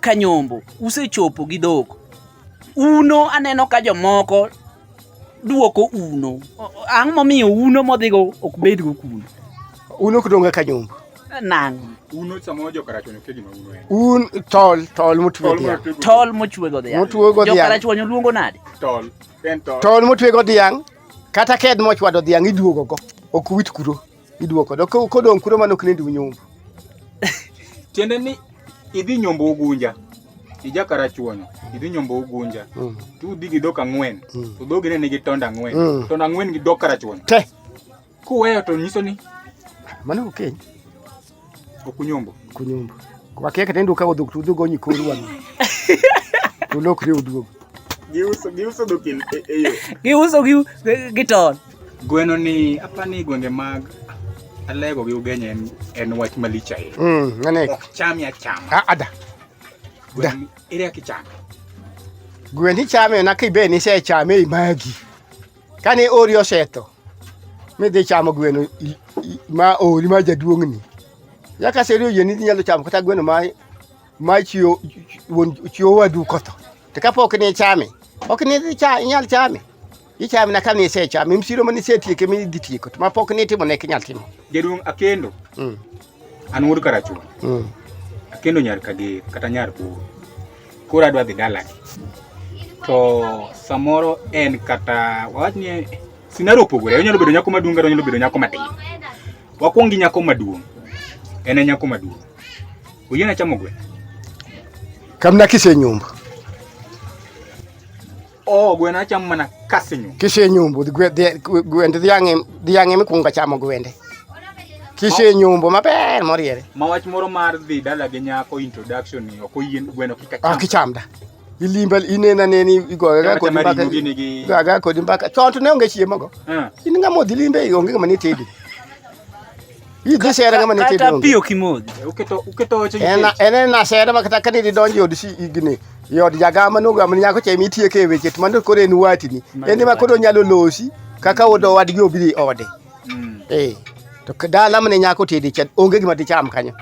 Kanyombo usechopo gi dhok. Uno aneno ka jomoko duoko uno. Ang' momiyo uno modhigo ok bedgo kuno. Uno kudonga Kanyombo. Nang'o? Uno samo jokarachonyo ke gima uno en. Un tol motwe dhiang'. Tol mochwego dhiang'. Mochwego dhiang'. Jokarachonyo luongo nade? Tol. En tol. Tol motwego dhiang'. Kata ked mochwado dhiang' iduogo go. Ok wit kuro. Iduoko. Kodong kuro manok ne ndu nyombo. Tiende ni idhi nyombo Ugunja. Ijakarachuonyo. Idhi nyombo Ugunja. Tu digi dhok 4. To dhogi ne nigi tonda 4. Tonda 4 gi dhok karachuonyo. Te. Kuweyo to nyiso ni mano okeny. Okunyombo. Kunyombo. Kwa keke tendo ka odhok tu go nyikoru wan. Ulokre uduogo. Giuso dhok eyo. Giuso gi tol. Gweno ni apani gwenge mag Alego gi Ugenya en wach malich ahinya. Ngane. Ok cham achama. Ada. Gweno ere kichame. Gwen ichame na kibe ni se chame imagi. Kane ori oseto. Me de chamo gweno ma ori ma jaduong'ni. Yaka serio yeni nyalo chamo kata gweno ma chiwo wadu koto. To kapok ni chame. Ok ni nyal chame. Ichame na kane se chame. Msiro mani se tieke mi dhi tieko. To mapok ni timo ne kinyal timo. Jaduong' Akendo. An wuod karachuonyo. Akendo nyar Kager kata nyar Buru. Koro adwa dhi dalani. To samoro en kata wawach ni sinaro opogore. Onyalo bedo nyako maduong' kata onyalo bedo nyako matin. Wakuong gi nyako maduong'. En nyako maduong'. Oyiena chamo gweno. Kamna kise nyombo. Gweno achamo mana kasenyombo. Kise nyombo gwende dhiang'e mikwongo chamo gwende. Kise nyombo maber moriere. Mawach moro mar dhi dala gi nyako introduction ni ok oyien gweno kika chamo. Kichamda. Ilimba inena neni igoga kodi mbaka. Gaga kodi mbaka. Chonto ne onge chiemo go. In ngamo dilimbe onge ngama ni tedi. Idhi sera ngama ni tedi. Kata pio kimodhi. Uketo oche. Na sera makata kani donjo od si igni. Yod jagama no gama nyako chemi tieke e weche mando kore en watini. Ende ma kodo nyalo losi kaka odo wadgi obiri ode. To dala mane nyako tedi chat onge gima dicham kanyo.